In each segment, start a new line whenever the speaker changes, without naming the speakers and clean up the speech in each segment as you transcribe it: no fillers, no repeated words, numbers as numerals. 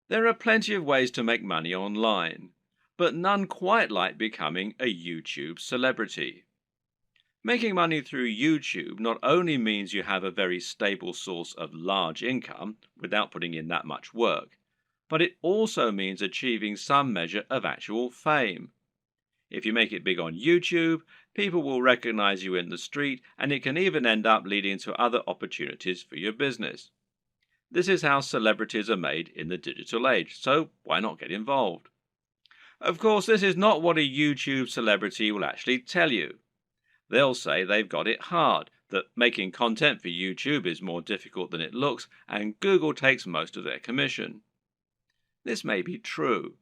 There are plenty of ways to make money online, but none quite like becoming a YouTube celebrity. Making money through YouTube not only means you have a very stable source of large income without putting in that much work, but it also means achieving some measure of actual fame. If you make it big on YouTube, people will recognize you in the street, and it can even end up leading to other opportunities for your business. This is how celebrities are made in the digital age, so why not get involved? Of course, this is not what a YouTube celebrity will actually tell you. They'll say they've got it hard, that making content for YouTube is more difficult than it looks, and Google takes most of their commission. This may be true,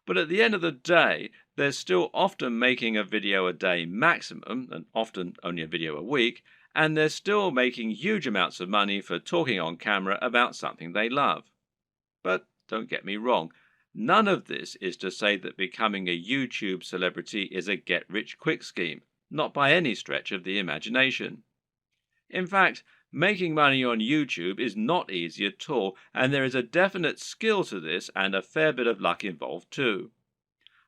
but at the end of the day, they're still often making a video a day maximum, and often only a video a week, and they're still making huge amounts of money for talking on camera about something they love. But don't get me wrong, none of this is to say that becoming a YouTube celebrity is a get-rich-quick scheme, not by any stretch of the imagination. In fact, making money on YouTube is not easy at all, and there is a definite skill to this and a fair bit of luck involved too.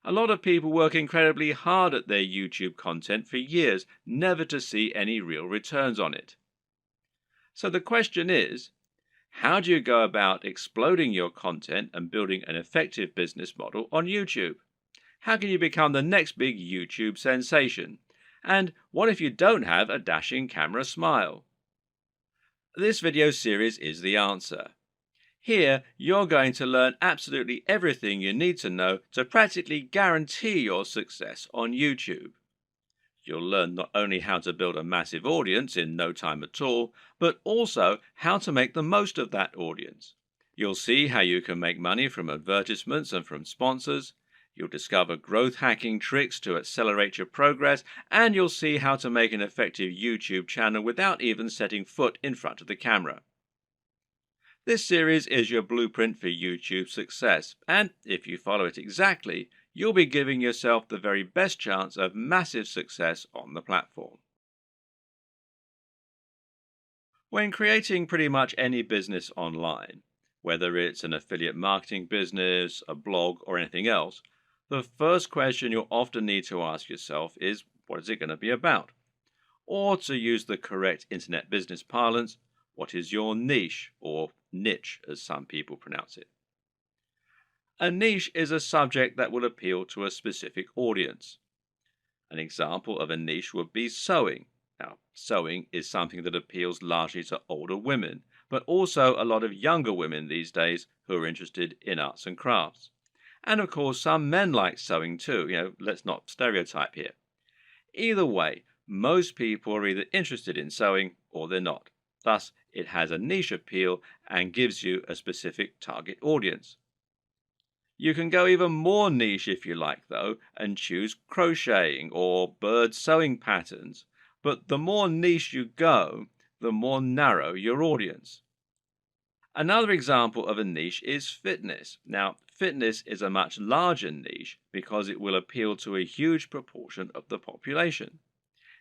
A lot of people work incredibly hard at their YouTube content for years, never to see any real returns on it. So the question is, how do you go about exploding your content and building an effective business model on YouTube? How can you become the next big YouTube sensation? And what if you don't have a dashing camera smile? This video series is the answer. Here, you're going to learn absolutely everything you need to know to practically guarantee your success on YouTube. You'll learn not only how to build a massive audience in no time at all, but also how to make the most of that audience. You'll see how you can make money from advertisements and from sponsors. You'll discover growth hacking tricks to accelerate your progress, and you'll see how to make an effective YouTube channel without even setting foot in front of the camera. This series is your blueprint for YouTube success, and if you follow it exactly, you'll be giving yourself the very best chance of massive success on the platform. When creating pretty much any business online, whether it's an affiliate marketing business, a blog, or anything else, the first question you'll often need to ask yourself is, what is it going to be about? Or to use the correct internet business parlance, what is your niche, or niche as some people pronounce it? A niche is a subject that will appeal to a specific audience. An example of a niche would be sewing. Now, sewing is something that appeals largely to older women, but also a lot of younger women these days who are interested in arts and crafts. And of course, some men like sewing too. Let's not stereotype here. Either way, most people are either interested in sewing or they're not. Thus, it has a niche appeal and gives you a specific target audience. You can go even more niche if you like, though, and choose crocheting or bird sewing patterns. But the more niche you go, the more narrow your audience. Another example of a niche is fitness. Now, fitness is a much larger niche because it will appeal to a huge proportion of the population.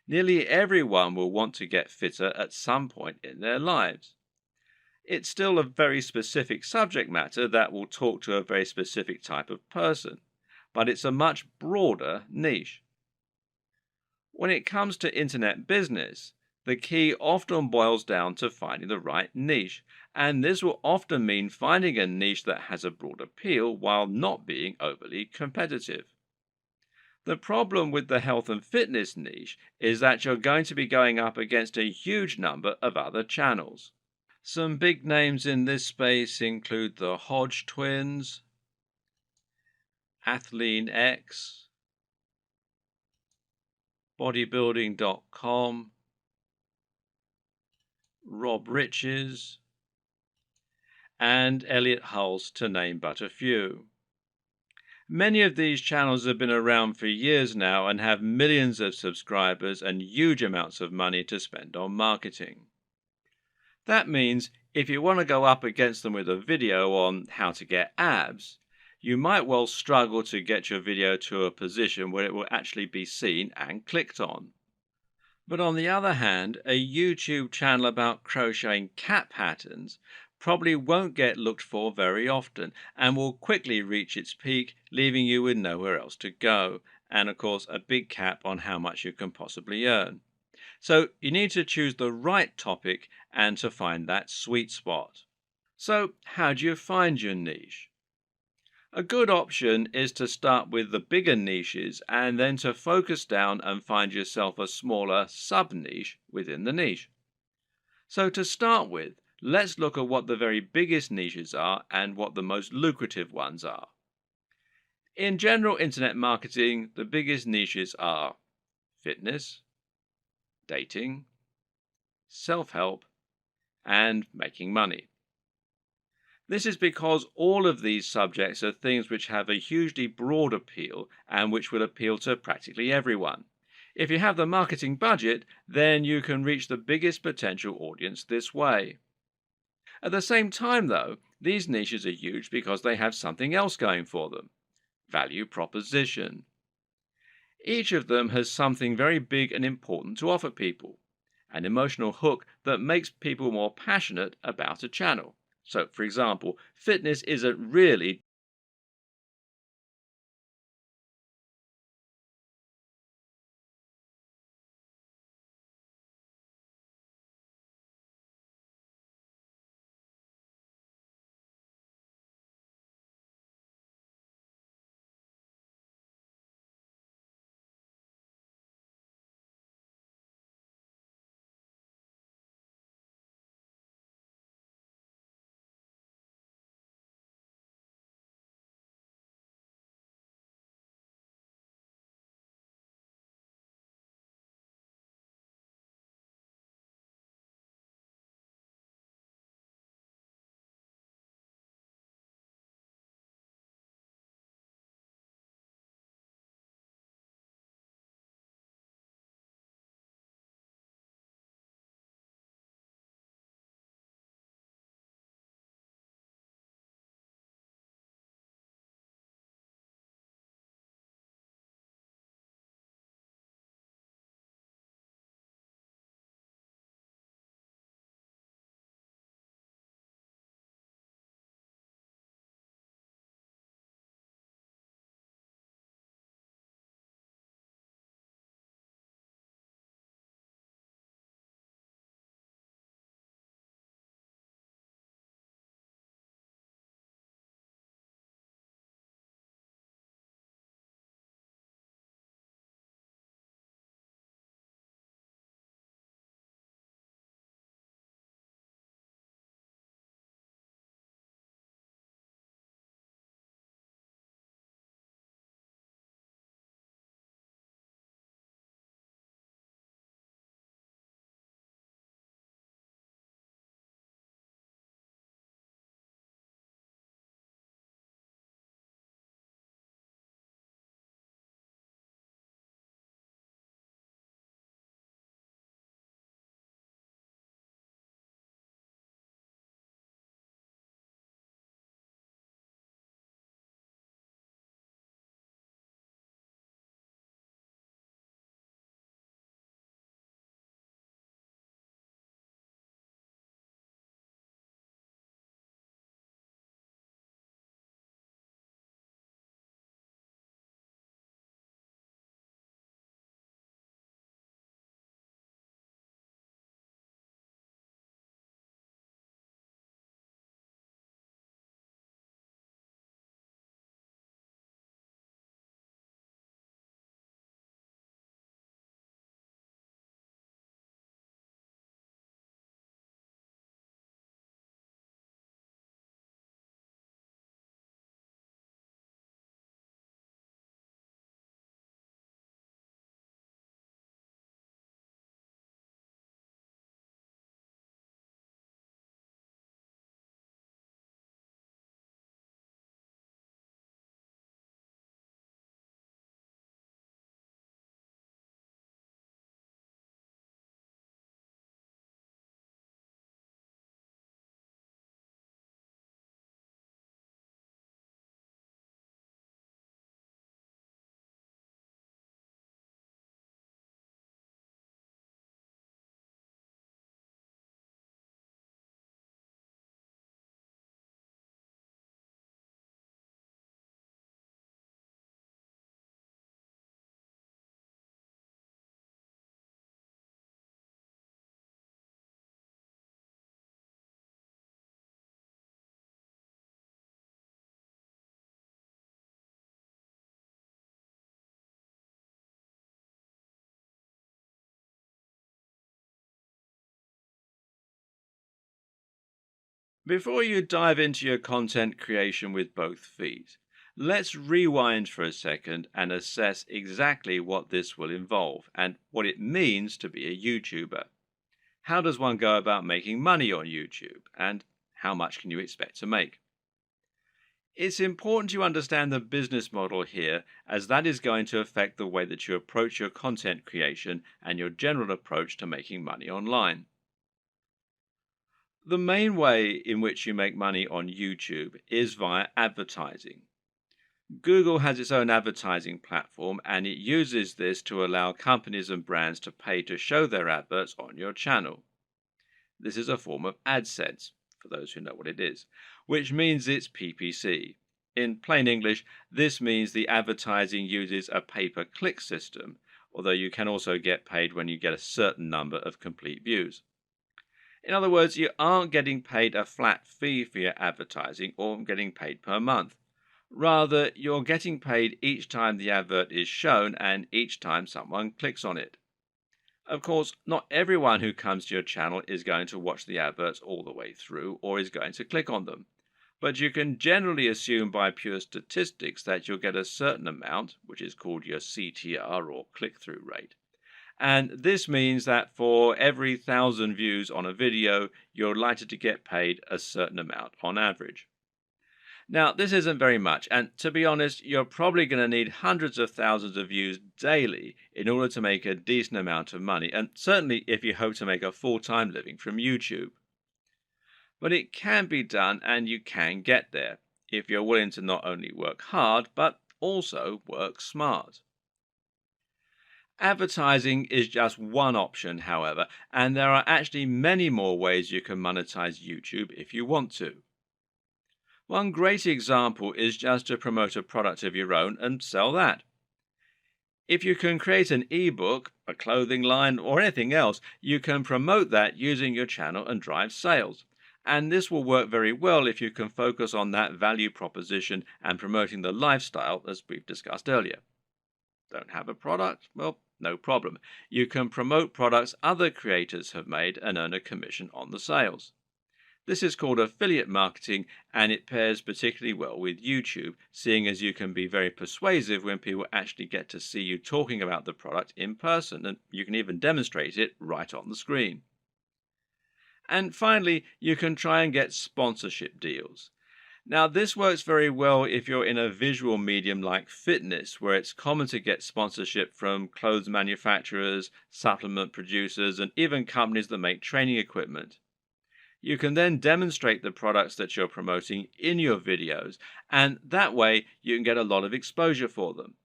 Nearly everyone will want to get fitter at some point in their lives. It's still a very specific subject matter that will talk to a very specific type of person, but it's a much broader niche. When it comes to internet business, the key often boils down to finding the right niche, and this will often mean finding a niche that has a broad appeal while not being overly competitive. The problem with the health and fitness niche is that you're going to be going up against a huge number of other channels. Some big names in this space include the Hodge twins, Athlean X, Bodybuilding.com, Rob Riches, and Elliot Hulse, to name but a few. Many of these channels have been around for years now and have millions of subscribers and huge amounts of money to spend on marketing. That means if you want to go up against them with a video on how to get abs, you might well struggle to get your video to a position where it will actually be seen and clicked on. But on the other hand, a YouTube channel about crocheting cat patterns probably won't get looked for very often and will quickly reach its peak, leaving you with nowhere else to go, and of course, a big cap on how much you can possibly earn. So, you need to choose the right topic and to find that sweet spot. So, how do you find your niche? A good option is to start with the bigger niches and then to focus down and find yourself a smaller sub niche within the niche. So, to start with, let's look at what the very biggest niches are and what the most lucrative ones are. In general internet marketing, the biggest niches are fitness, dating, self help, and making money. This is because all of these subjects are things which have a hugely broad appeal and which will appeal to practically everyone. If you have the marketing budget, then you can reach the biggest potential audience this way. At the same time, though, these niches are huge because they have something else going for them: value proposition. Each of them has something very big and important to offer people, an emotional hook that makes people more passionate about a channel. So, for example, fitness isn't really Before you dive into your content creation with both feet, let's rewind for a second and assess exactly what this will involve and what it means to be a YouTuber. How does one go about making money on YouTube, and how much can you expect to make? It's important you understand the business model here, as that is going to affect the way that you approach your content creation and your general approach to making money online. The main way in which you make money on YouTube is via advertising. Google has its own advertising platform, and it uses this to allow companies and brands to pay to show their adverts on your channel. This is a form of AdSense, for those who know what it is, which means it's PPC. In plain English, this means the advertising uses a pay-per-click system, although you can also get paid when you get a certain number of complete views. In other words, you aren't getting paid a flat fee for your advertising or getting paid per month. Rather, you're getting paid each time the advert is shown and each time someone clicks on it. Of course, not everyone who comes to your channel is going to watch the adverts all the way through or is going to click on them. But you can generally assume by pure statistics that you'll get a certain amount, which is called your CTR or click-through rate. And this means that for every 1,000 views on a video, you're likely to get paid a certain amount on average. Now, this isn't very much, and to be honest, you're probably going to need hundreds of thousands of views daily in order to make a decent amount of money, and certainly if you hope to make a full-time living from YouTube. But it can be done, and you can get there, if you're willing to not only work hard, but also work smart. Advertising is just one option, however, and there are actually many more ways you can monetize YouTube if you want to. One great example is just to promote a product of your own and sell that. If you can create an ebook, a clothing line, or anything else, you can promote that using your channel and drive sales. And this will work very well if you can focus on that value proposition and promoting the lifestyle as we've discussed earlier. Don't have a product? Well, no problem. You can promote products other creators have made and earn a commission on the sales. This is called affiliate marketing, and it pairs particularly well with YouTube, seeing as you can be very persuasive when people actually get to see you talking about the product in person, and you can even demonstrate it right on the screen. And finally, you can try and get sponsorship deals. Now, this works very well if you're in a visual medium like fitness, where it's common to get sponsorship from clothes manufacturers, supplement producers, and even companies that make training equipment. You can then demonstrate the products that you're promoting in your videos, and that way you can get a lot of exposure for them.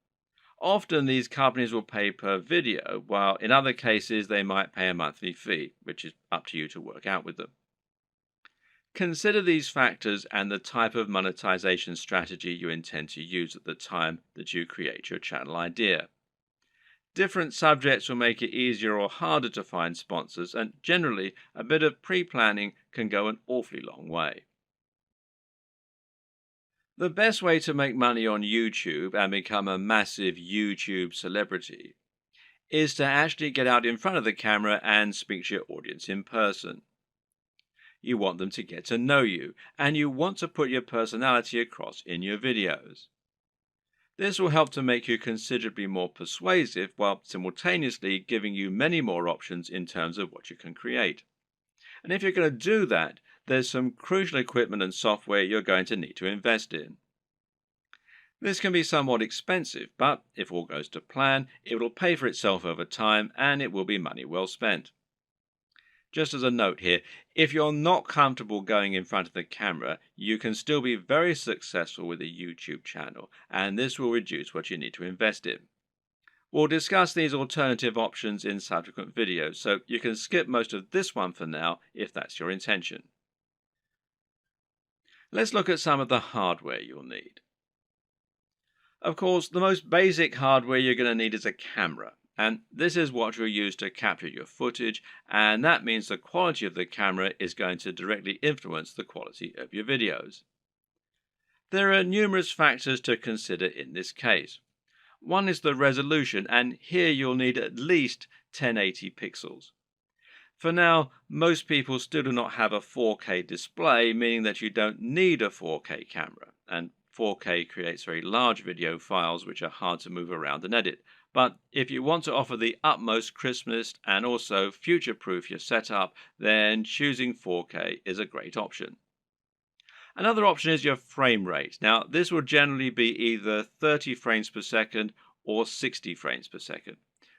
Often these companies will pay per video, while in other cases they might pay a monthly fee, which is up to you to work out with them. Consider these factors and the type of monetization strategy you intend to use at the time that you create your channel idea. Different subjects will make it easier or harder to find sponsors, and generally, a bit of pre-planning can go an awfully long way. The best way to make money on YouTube and become a massive YouTube celebrity is to actually get out in front of the camera and speak to your audience in person. You want them to get to know you, and you want to put your personality across in your videos. This will help to make you considerably more persuasive while simultaneously giving you many more options in terms of what you can create. And if you're going to do that, there's some crucial equipment and software you're going to need to invest in. This can be somewhat expensive, but if all goes to plan, it will pay for itself over time and it will be money well spent. Just as a note here, if you're not comfortable going in front of the camera, you can still be very successful with a YouTube channel, and this will reduce what you need to invest in. We'll discuss these alternative options in subsequent videos, so you can skip most of this one for now if that's your intention. Let's look at some of the hardware you'll need. Of course, the most basic hardware you're going to need is a camera. And this is what you'll use to capture your footage, and that means the quality of the camera is going to directly influence the quality of your videos. There are numerous factors to consider in this case. One is the resolution, and here you'll need at least 1080 pixels. For now, most people still do not have a 4K display, meaning that you don't need a 4K camera, and 4K creates very large video files which are hard to move around and edit. But if you want to offer the utmost crispness and also future-proof your setup, then choosing 4K is a great option. Another option is your frame rate. Now, this will generally be either 30 frames per second or 60 frames per second.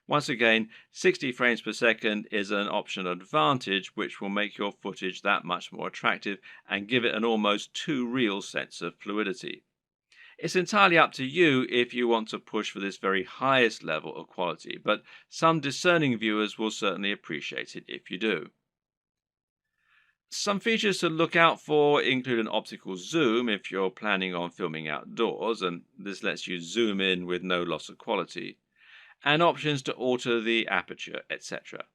Once again, 60 frames per second is an optional advantage which will make your footage that much more attractive and give it an almost too real sense of fluidity. It's entirely up to you if you want to push for this very highest level of quality, but some discerning viewers will certainly appreciate it if you do. Some features to look out for include an optical zoom if you're planning on filming outdoors, and this lets you zoom in with no loss of quality, and options to alter the aperture, etc.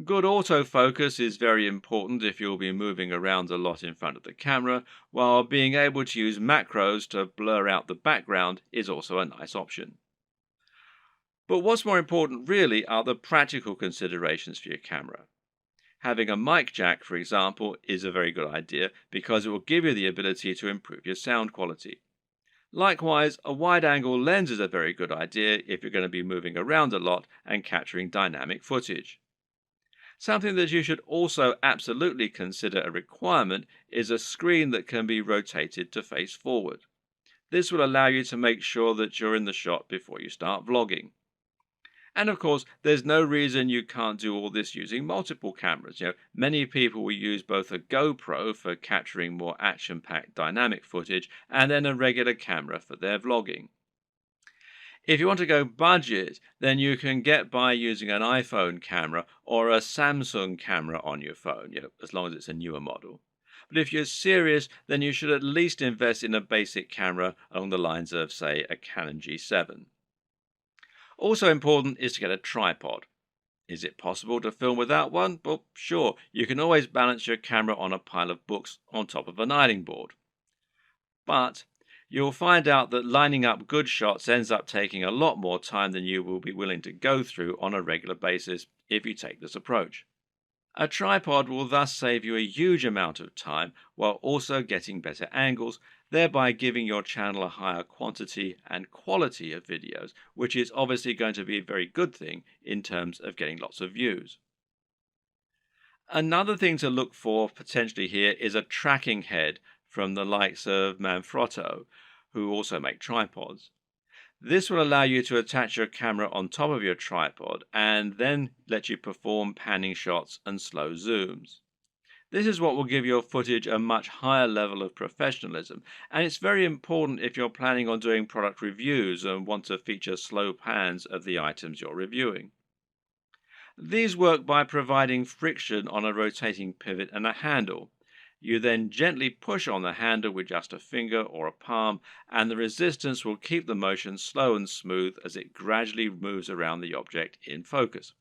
Good autofocus is very important if you'll be moving around a lot in front of the camera, while being able to use macros to blur out the background is also a nice option. But what's more important really are the practical considerations for your camera. Having a mic jack, for example, is a very good idea because it will give you the ability to improve your sound quality. Likewise, a wide-angle lens is a very good idea if you're going to be moving around a lot and capturing dynamic footage. Something that you should also absolutely consider a requirement is a screen that can be rotated to face forward. This will allow you to make sure that you're in the shot before you start vlogging. And of course, there's no reason you can't do all this using multiple cameras. Many people will use both a GoPro for capturing more action-packed dynamic footage and then a regular camera for their vlogging. If you want to go budget, then you can get by using an iPhone camera or a Samsung camera on your phone, as long as it's a newer model. But if you're serious, then you should at least invest in a basic camera along the lines of, say, a Canon G7. Also important is to get a tripod. Is it possible to film without one? Well, sure, you can always balance your camera on a pile of books on top of an ironing board. But you'll find out that lining up good shots ends up taking a lot more time than you will be willing to go through on a regular basis if you take this approach. A tripod will thus save you a huge amount of time while also getting better angles, thereby giving your channel a higher quantity and quality of videos, which is obviously going to be a very good thing in terms of getting lots of views. Another thing to look for potentially here is a tracking head from the likes of Manfrotto, who also make tripods. This will allow you to attach your camera on top of your tripod and then let you perform panning shots and slow zooms. This is what will give your footage a much higher level of professionalism, and it's very important if you're planning on doing product reviews and want to feature slow pans of the items you're reviewing. These work by providing friction on a rotating pivot and a handle. You then gently push on the handle with just a finger or a palm, and the resistance will keep the motion slow and smooth as it gradually moves around the object in focus.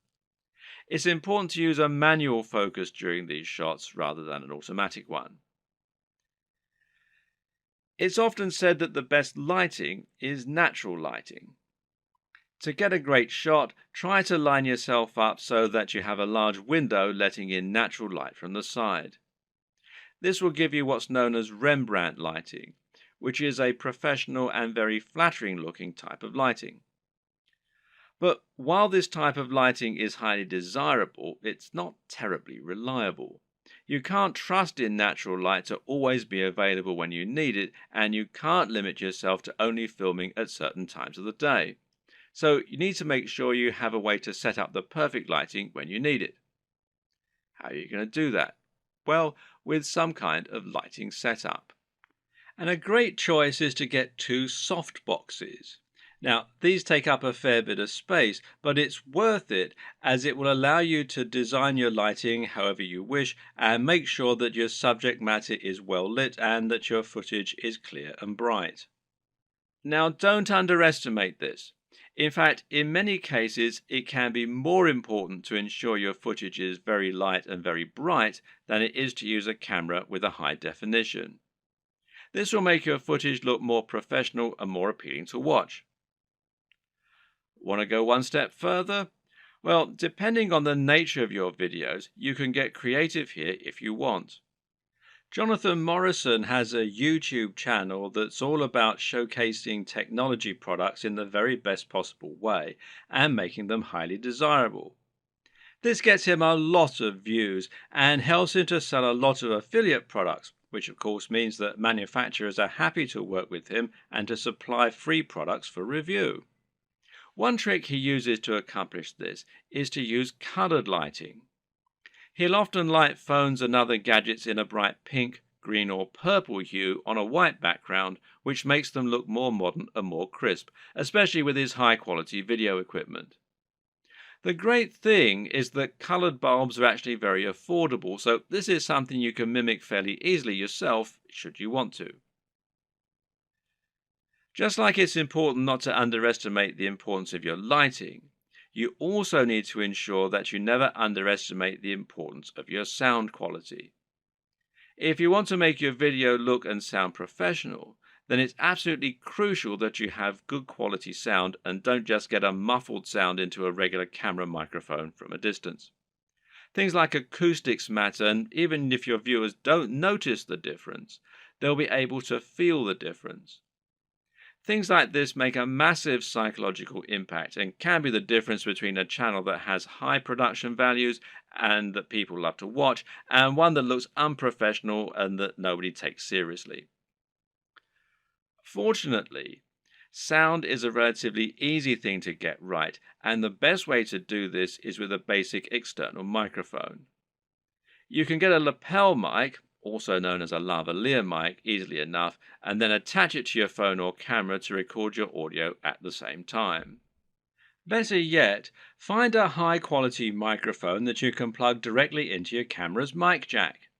It's important to use a manual focus during these shots rather than an automatic one. It's often said that the best lighting is natural lighting. To get a great shot, try to line yourself up so that you have a large window letting in natural light from the side. This will give you what's known as Rembrandt lighting, which is a professional and very flattering looking type of lighting. But while this type of lighting is highly desirable, it's not terribly reliable. You can't trust in natural light to always be available when you need it, and you can't limit yourself to only filming at certain times of the day. So you need to make sure you have a way to set up the perfect lighting when you need it. How are you going to do that? Well, with some kind of lighting setup. And a great choice is to get two soft boxes. Now, these take up a fair bit of space, but it's worth it as it will allow you to design your lighting however you wish and make sure that your subject matter is well lit and that your footage is clear and bright. Now, don't underestimate this. In fact, in many cases, it can be more important to ensure your footage is very light and very bright than it is to use a camera with a high definition. This will make your footage look more professional and more appealing to watch. Want to go one step further? Well, depending on the nature of your videos, you can get creative here if you want. Jonathan Morrison has a YouTube channel that's all about showcasing technology products in the very best possible way and making them highly desirable. This gets him a lot of views and helps him to sell a lot of affiliate products, which of course means that manufacturers are happy to work with him and to supply free products for review. One trick he uses to accomplish this is to use colored lighting. He'll often light phones and other gadgets in a bright pink, green, or purple hue on a white background, which makes them look more modern and more crisp, especially with his high quality video equipment. The great thing is that colored bulbs are actually very affordable, so this is something you can mimic fairly easily yourself should you want to. Just like it's important not to underestimate the importance of your lighting, you also need to ensure that you never underestimate the importance of your sound quality. If you want to make your video look and sound professional, then it's absolutely crucial that you have good quality sound and don't just get a muffled sound into a regular camera microphone from a distance. Things like acoustics matter, and even if your viewers don't notice the difference, they'll be able to feel the difference. Things like this make a massive psychological impact and can be the difference between a channel that has high production values and that people love to watch, and one that looks unprofessional and that nobody takes seriously. Fortunately, sound is a relatively easy thing to get right, and the best way to do this is with a basic external microphone. You can get a lapel mic, also known as a lavalier mic, easily enough, and then attach it to your phone or camera to record your audio at the same time. Better yet, find a high quality microphone that you can plug directly into your camera's mic jack.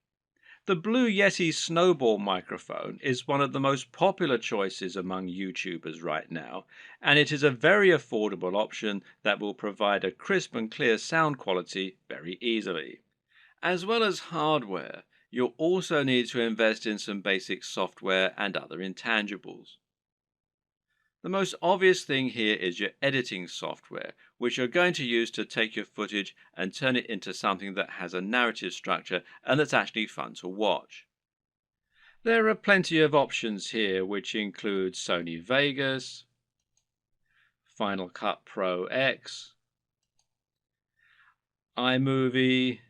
The Blue Yeti Snowball microphone is one of the most popular choices among YouTubers right now, and it is a very affordable option that will provide a crisp and clear sound quality very easily. As well as hardware, you'll also need to invest in some basic software and other intangibles. The most obvious thing here is your editing software, which you're going to use to take your footage and turn it into something that has a narrative structure and that's actually fun to watch. There are plenty of options here, which include Sony Vegas, Final Cut Pro X, iMovie,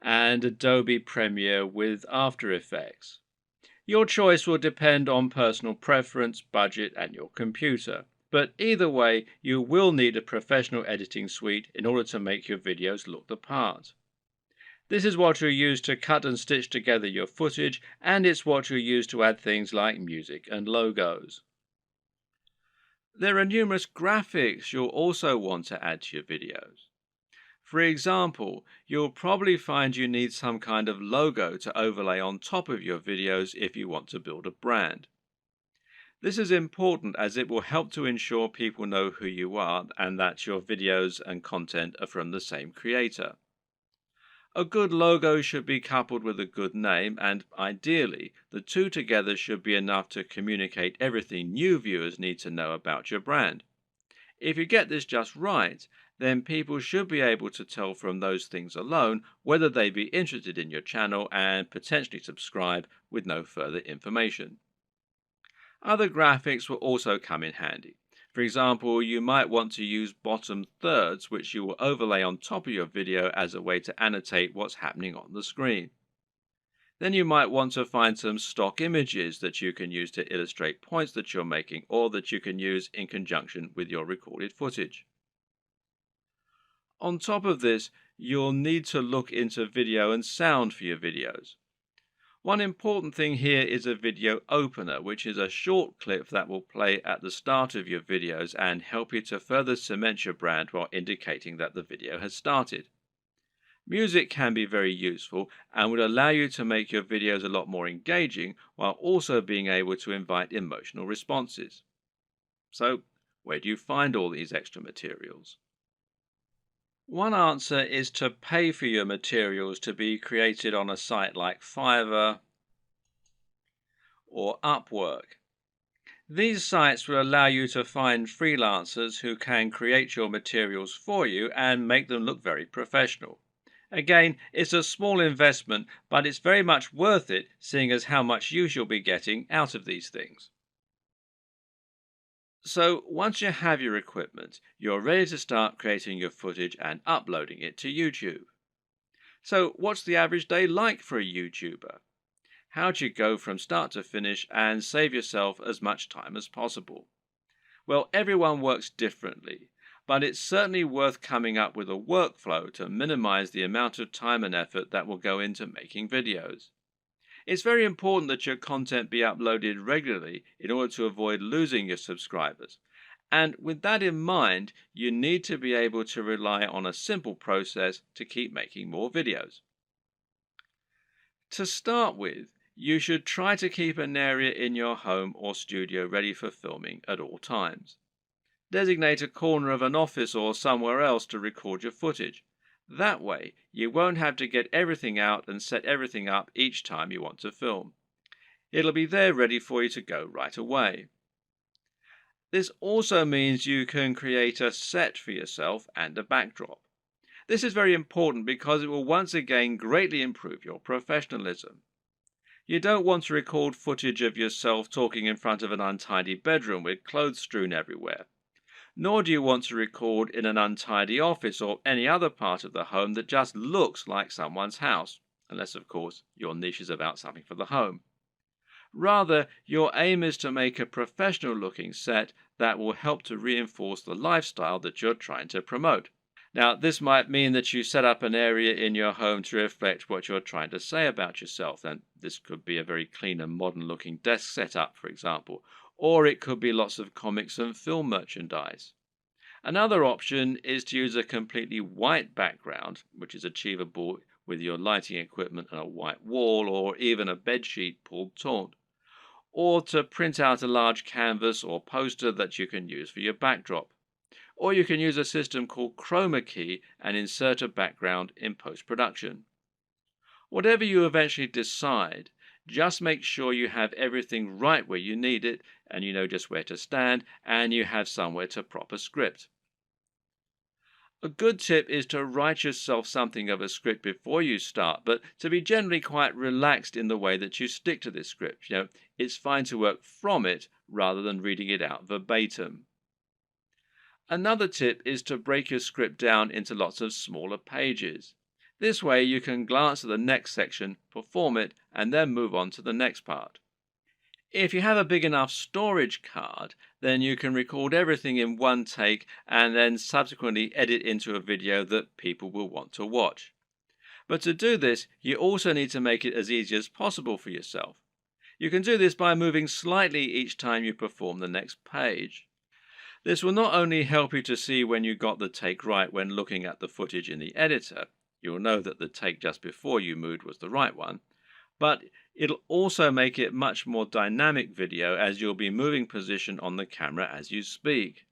and Adobe Premiere with After Effects. Your choice will depend on personal preference, budget, and your computer. But either way, you will need a professional editing suite in order to make your videos look the part. This is what you'll use to cut and stitch together your footage, and it's what you'll use to add things like music and logos. There are numerous graphics you'll also want to add to your videos. For example, you'll probably find you need some kind of logo to overlay on top of your videos if you want to build a brand. This is important as it will help to ensure people know who you are and that your videos and content are from the same creator. A good logo should be coupled with a good name, and ideally, the two together should be enough to communicate everything new viewers need to know about your brand. If you get this just right, then people should be able to tell from those things alone whether they be interested in your channel and potentially subscribe with no further information. Other graphics will also come in handy. For example, you might want to use bottom thirds, which you will overlay on top of your video as a way to annotate what's happening on the screen. Then you might want to find some stock images that you can use to illustrate points that you're making or that you can use in conjunction with your recorded footage. On top of this, you'll need to look into video and sound for your videos. One important thing here is a video opener, which is a short clip that will play at the start of your videos and help you to further cement your brand while indicating that the video has started. Music can be very useful and would allow you to make your videos a lot more engaging while also being able to invite emotional responses. So, where do you find all these extra materials? One answer is to pay for your materials to be created on a site like Fiverr or Upwork. These sites will allow you to find freelancers who can create your materials for you and make them look very professional. Again, it's a small investment, but it's very much worth it, seeing as how much use you'll be getting out of these things. So, once you have your equipment, you're ready to start creating your footage and uploading it to YouTube. So, what's the average day like for a YouTuber? How do you go from start to finish and save yourself as much time as possible? Well, everyone works differently, but it's certainly worth coming up with a workflow to minimize the amount of time and effort that will go into making videos. It's very important that your content be uploaded regularly in order to avoid losing your subscribers. And with that in mind, you need to be able to rely on a simple process to keep making more videos. To start with, you should try to keep an area in your home or studio ready for filming at all times. Designate a corner of an office or somewhere else to record your footage. That way, you won't have to get everything out and set everything up each time you want to film. It'll be there ready for you to go right away. This also means you can create a set for yourself and a backdrop. This is very important because it will once again greatly improve your professionalism. You don't want to record footage of yourself talking in front of an untidy bedroom with clothes strewn everywhere. Nor do you want to record in an untidy office or any other part of the home that just looks like someone's house, unless, of course, your niche is about something for the home. Rather, your aim is to make a professional-looking set that will help to reinforce the lifestyle that you're trying to promote. Now, this might mean that you set up an area in your home to reflect what you're trying to say about yourself, and this could be a very clean and modern-looking desk setup, for example, or it could be lots of comics and film merchandise. Another option is to use a completely white background, which is achievable with your lighting equipment and a white wall or even a bedsheet pulled taut, or to print out a large canvas or poster that you can use for your backdrop. Or you can use a system called Chroma Key and insert a background in post-production. Whatever you eventually decide, just make sure you have everything right where you need it, and you know just where to stand, and you have somewhere to prop a script. A good tip is to write yourself something of a script before you start, but to be generally quite relaxed in the way that you stick to this script. It's fine to work from it rather than reading it out verbatim. Another tip is to break your script down into lots of smaller pages. This way you can glance at the next section, perform it, and then move on to the next part. If you have a big enough storage card, then you can record everything in one take and then subsequently edit into a video that people will want to watch. But to do this, you also need to make it as easy as possible for yourself. You can do this by moving slightly each time you perform the next page. This will not only help you to see when you got the take right when looking at the footage in the editor, you'll know that the take just before you moved was the right one, but it'll also make it much more dynamic video as you'll be moving position on the camera as you speak.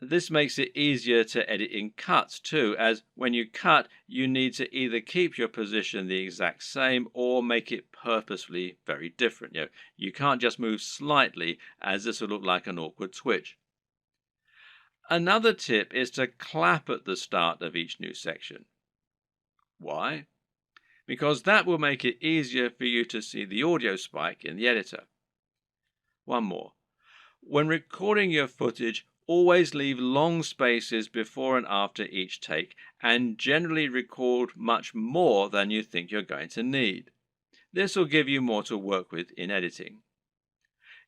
This makes it easier to edit in cuts too, as when you cut, you need to either keep your position the exact same or make it purposefully very different. You can't just move slightly, as this will look like an awkward twitch. Another tip is to clap at the start of each new section. Why? Because that will make it easier for you to see the audio spike in the editor. One more. When recording your footage, always leave long spaces before and after each take, and generally record much more than you think you're going to need. This will give you more to work with in editing.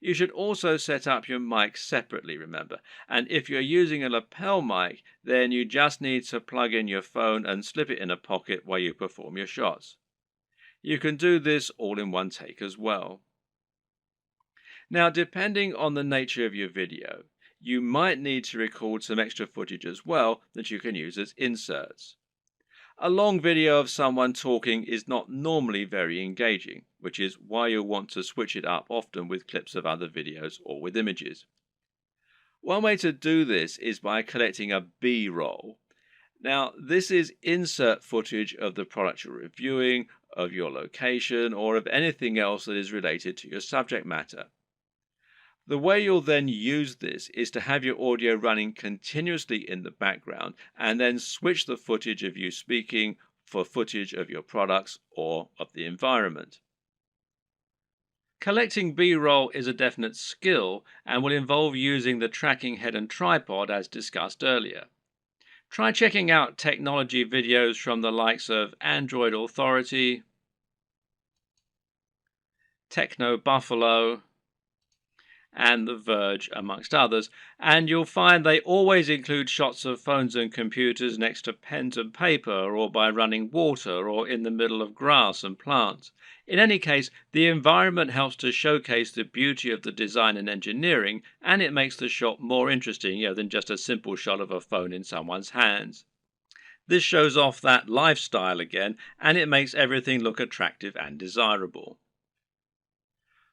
You should also set up your mic separately, remember, and if you're using a lapel mic, then you just need to plug in your phone and slip it in a pocket while you perform your shots. You can do this all in one take as well. Now, depending on the nature of your video, you might need to record some extra footage as well that you can use as inserts. A long video of someone talking is not normally very engaging, which is why you'll want to switch it up often with clips of other videos or with images. One way to do this is by collecting a B-roll. Now, this is insert footage of the product you're reviewing, of your location, or of anything else that is related to your subject matter. The way you'll then use this is to have your audio running continuously in the background and then switch the footage of you speaking for footage of your products or of the environment. Collecting B-roll is a definite skill and will involve using the tracking head and tripod as discussed earlier. Try checking out technology videos from the likes of Android Authority, Techno Buffalo, and The Verge, amongst others, and you'll find they always include shots of phones and computers next to pens and paper, or by running water, or in the middle of grass and plants. In any case, the environment helps to showcase the beauty of the design and engineering, and it makes the shot more interesting, than just a simple shot of a phone in someone's hands. This shows off that lifestyle again, and it makes everything look attractive and desirable.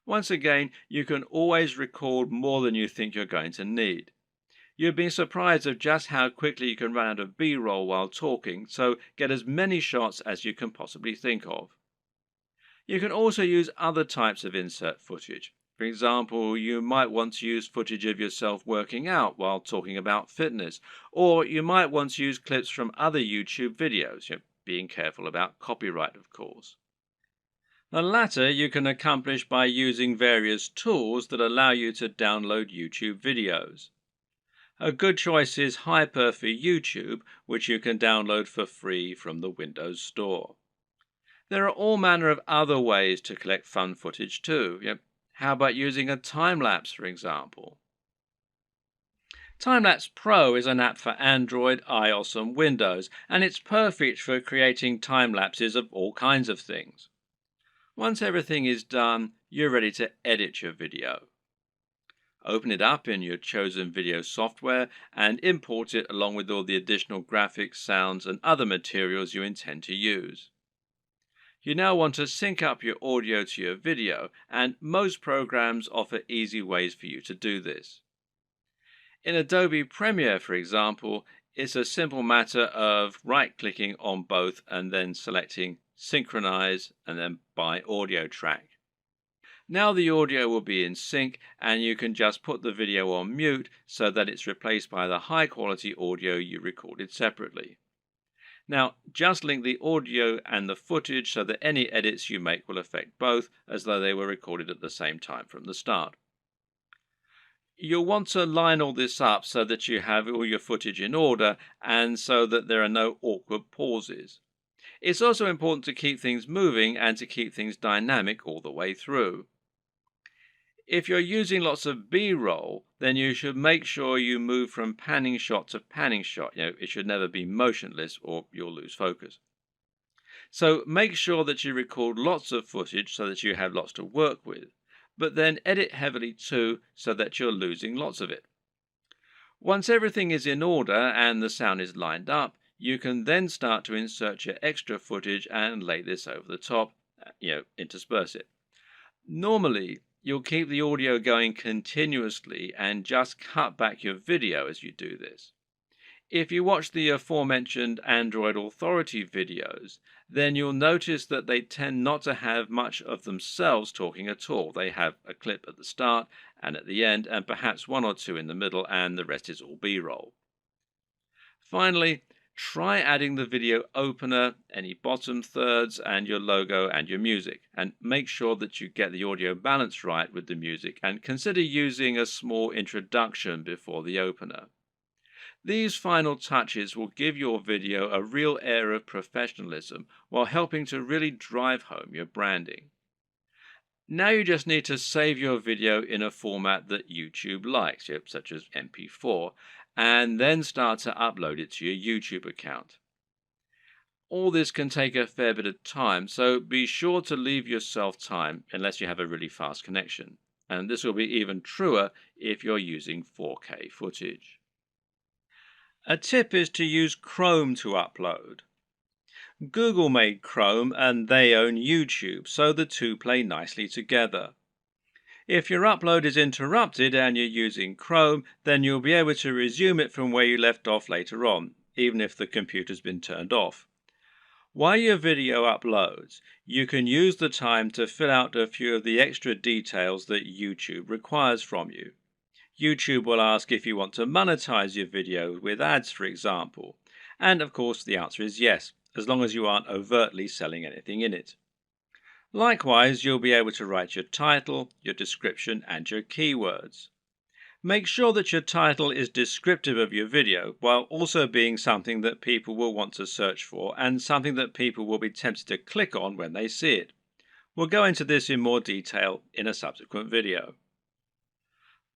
Once again, you can always record more than you think you're going to need. You've been surprised of just how quickly you can run out of B-roll while talking, so get as many shots as you can possibly think of. You can also use other types of insert footage. For example, you might want to use footage of yourself working out while talking about fitness, or you might want to use clips from other YouTube videos, being careful about copyright, of course. The latter you can accomplish by using various tools that allow you to download YouTube videos. A good choice is Hyper for YouTube, which you can download for free from the Windows Store. There are all manner of other ways to collect fun footage too. How about using a time-lapse, for example? Timelapse Pro is an app for Android, iOS and Windows, and it's perfect for creating time-lapses of all kinds of things. Once everything is done, you're ready to edit your video. Open it up in your chosen video software and import it along with all the additional graphics, sounds, and other materials you intend to use. You now want to sync up your audio to your video, and most programs offer easy ways for you to do this. In Adobe Premiere, for example, it's a simple matter of right-clicking on both and then selecting Synchronize and then by audio track. Now the audio will be in sync and you can just put the video on mute so that it's replaced by the high quality audio you recorded separately. Now just link the audio and the footage so that any edits you make will affect both as though they were recorded at the same time from the start. You'll want to line all this up so that you have all your footage in order and so that there are no awkward pauses. It's also important to keep things moving and to keep things dynamic all the way through. If you're using lots of B-roll, then you should make sure you move from panning shot to panning shot. It should never be motionless or you'll lose focus. So make sure that you record lots of footage so that you have lots to work with, but then edit heavily too so that you're losing lots of it. Once everything is in order and the sound is lined up, you can then start to insert your extra footage and lay this over the top, intersperse it. Normally, you'll keep the audio going continuously and just cut back your video as you do this. If you watch the aforementioned Android Authority videos, then you'll notice that they tend not to have much of themselves talking at all. They have a clip at the start and at the end, and perhaps one or two in the middle, and the rest is all B-roll. Finally, try adding the video opener, any bottom thirds, and your logo and your music, and make sure that you get the audio balance right with the music, and consider using a small introduction before the opener. These final touches will give your video a real air of professionalism while helping to really drive home your branding. Now you just need to save your video in a format that YouTube likes, such as MP4, and then start to upload it to your YouTube account. All this can take a fair bit of time, so be sure to leave yourself time unless you have a really fast connection. And this will be even truer if you're using 4K footage. A tip is to use Chrome to upload. Google made Chrome and they own YouTube, so the two play nicely together. If your upload is interrupted and you're using Chrome, then you'll be able to resume it from where you left off later on. even if the computer's been turned off. While your video uploads, you can use the time to fill out a few of the extra details that YouTube requires from you. YouTube will ask if you want to monetize your video with ads, for example. And of course, the answer is yes, as long as you aren't overtly selling anything in it. Likewise, you'll be able to write your title, your description, and your keywords. Make sure that your title is descriptive of your video, while also being something that people will want to search for and something that people will be tempted to click on when they see it. We'll go into this in more detail in a subsequent video.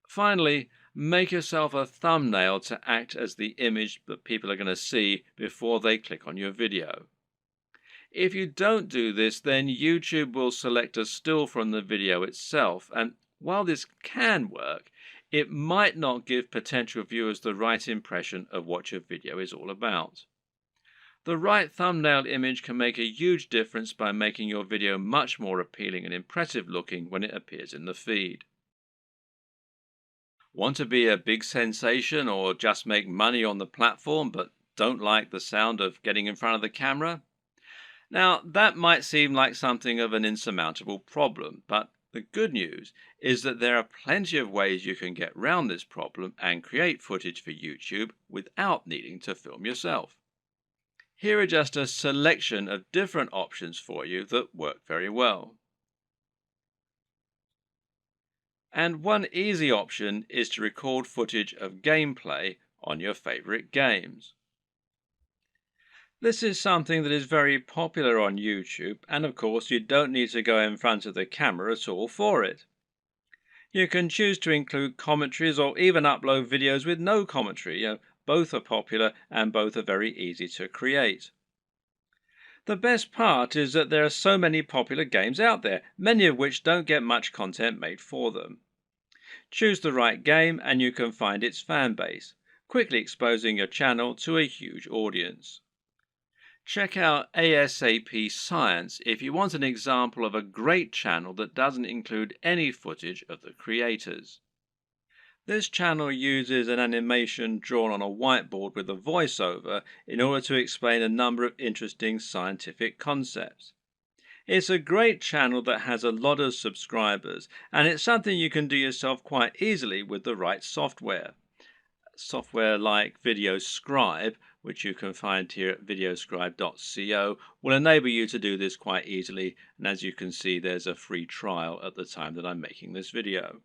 Finally, make yourself a thumbnail to act as the image that people are going to see before they click on your video. If you don't do this, then YouTube will select a still from the video itself, and while this can work, it might not give potential viewers the right impression of what your video is all about. The right thumbnail image can make a huge difference by making your video much more appealing and impressive looking when it appears in the feed. Want to be a big sensation or just make money on the platform but don't like the sound of getting in front of the camera? Now, that might seem like something of an insurmountable problem, but the good news is that there are plenty of ways you can get around this problem and create footage for YouTube without needing to film yourself. Here are just a selection of different options for you that work very well. And one easy option is to record footage of gameplay on your favorite games. This is something that is very popular on YouTube, and of course you don't need to go in front of the camera at all for it. You can choose to include commentaries or even upload videos with no commentary. Both are popular and both are very easy to create. The best part is that there are so many popular games out there, many of which don't get much content made for them. Choose the right game and you can find its fan base, quickly exposing your channel to a huge audience. Check out ASAP Science if you want an example of a great channel that doesn't include any footage of the creators. This channel uses an animation drawn on a whiteboard with a voiceover in order to explain a number of interesting scientific concepts. It's a great channel that has a lot of subscribers, and it's something you can do yourself quite easily with the right software. Software like VideoScribe, which you can find here at videoscribe.co, will enable you to do this quite easily, and as you can see, there's a free trial at the time that I'm making this video.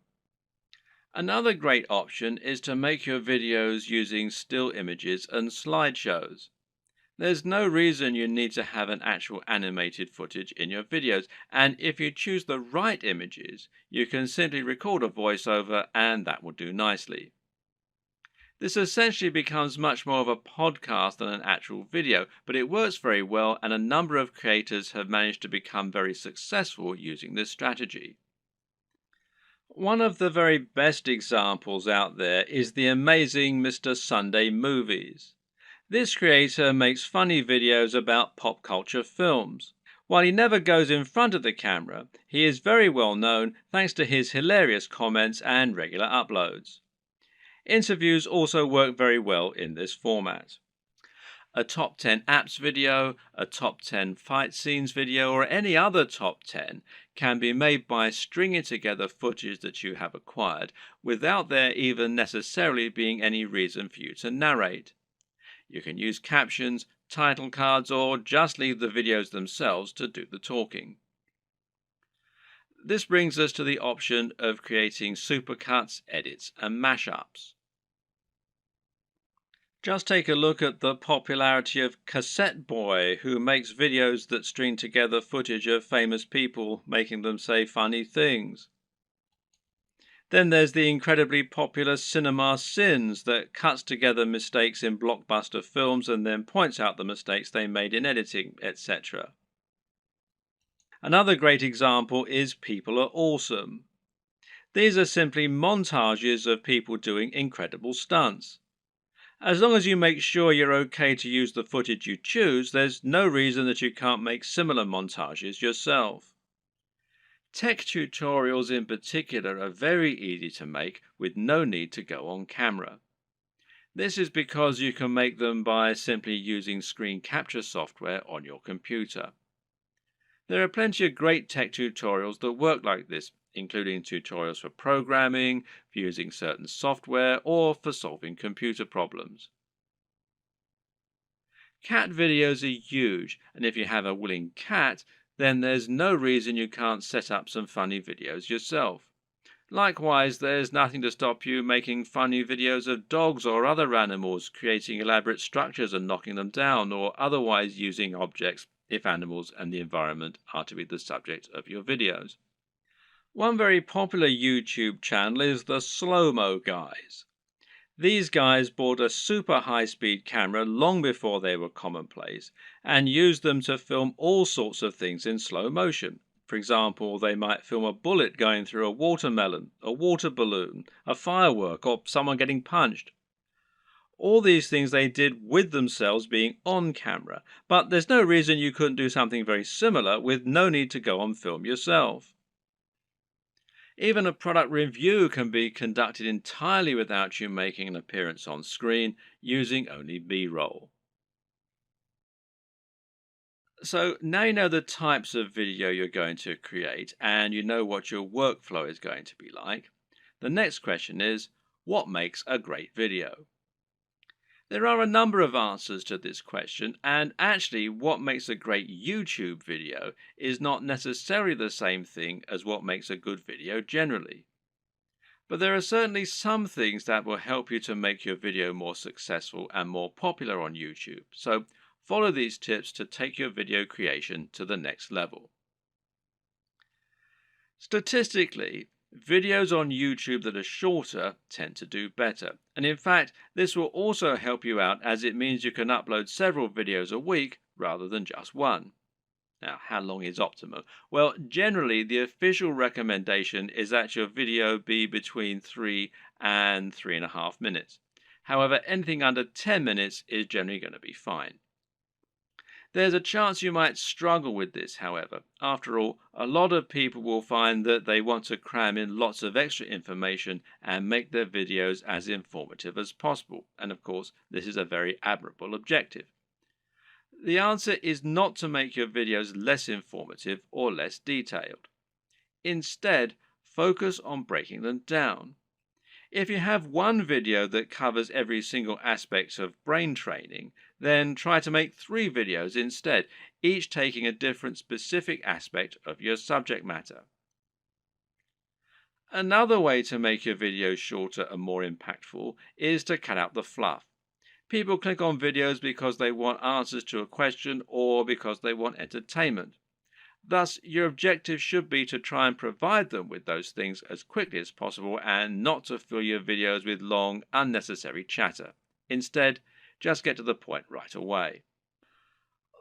Another great option is to make your videos using still images and slideshows. There's no reason you need to have an actual animated footage in your videos, and if you choose the right images, you can simply record a voiceover and that will do nicely. This essentially becomes much more of a podcast than an actual video, but it works very well and a number of creators have managed to become very successful using this strategy. One of the very best examples out there is the amazing Mr. Sunday Movies. This creator makes funny videos about pop culture films. While he never goes in front of the camera, he is very well known thanks to his hilarious comments and regular uploads. Interviews also work very well in this format. A top 10 apps video, a top 10 fight scenes video, or any other top 10 can be made by stringing together footage that you have acquired without there even necessarily being any reason for you to narrate. You can use captions, title cards, or just leave the videos themselves to do the talking. This brings us to the option of creating supercuts, edits, and mashups. Just take a look at the popularity of Cassette Boy, who makes videos that string together footage of famous people making them say funny things. Then there's the incredibly popular Cinema Sins that cuts together mistakes in blockbuster films and then points out the mistakes they made in editing, etc. Another great example is People Are Awesome. These are simply montages of people doing incredible stunts. As long as you make sure you're okay to use the footage you choose, there's no reason that you can't make similar montages yourself. Tech tutorials in particular are very easy to make with no need to go on camera. This is because you can make them by simply using screen capture software on your computer. There are plenty of great tech tutorials that work like this, including tutorials for programming, for using certain software, or for solving computer problems. Cat videos are huge, and if you have a willing cat, then there's no reason you can't set up some funny videos yourself. Likewise, there's nothing to stop you making funny videos of dogs or other animals, creating elaborate structures and knocking them down, or otherwise using objects if animals and the environment are to be the subject of your videos. One very popular YouTube channel is the Slow Mo Guys. These guys bought a super high speed camera long before they were commonplace and used them to film all sorts of things in slow motion. For example, they might film a bullet going through a watermelon, a water balloon, a firework, or someone getting punched. All these things they did with themselves being on camera, but there's no reason you couldn't do something very similar with no need to go on film yourself. Even a product review can be conducted entirely without you making an appearance on screen, using only B-roll. So now you know the types of video you're going to create and you know what your workflow is going to be like. The next question is, what makes a great video? There are a number of answers to this question, and actually what makes a great YouTube video is not necessarily the same thing as what makes a good video generally. But there are certainly some things that will help you to make your video more successful and more popular on YouTube. So follow these tips to take your video creation to the next level. Statistically, videos on YouTube that are shorter tend to do better. And in fact, this will also help you out as it means you can upload several videos a week rather than just one. Now, how long is optimal? Well, generally, the official recommendation is that your video be between 3 and 3.5 minutes. However, anything under 10 minutes is generally going to be fine. There's a chance you might struggle with this, however. After all, a lot of people will find that they want to cram in lots of extra information and make their videos as informative as possible. And of course, this is a very admirable objective. The answer is not to make your videos less informative or less detailed. Instead, focus on breaking them down. If you have one video that covers every single aspect of brain training, then try to make 3 videos instead, each taking a different specific aspect of your subject matter. Another way to make your videos shorter and more impactful is to cut out the fluff. People click on videos because they want answers to a question or because they want entertainment. Thus, your objective should be to try and provide them with those things as quickly as possible and not to fill your videos with long, unnecessary chatter. Instead, just get to the point right away.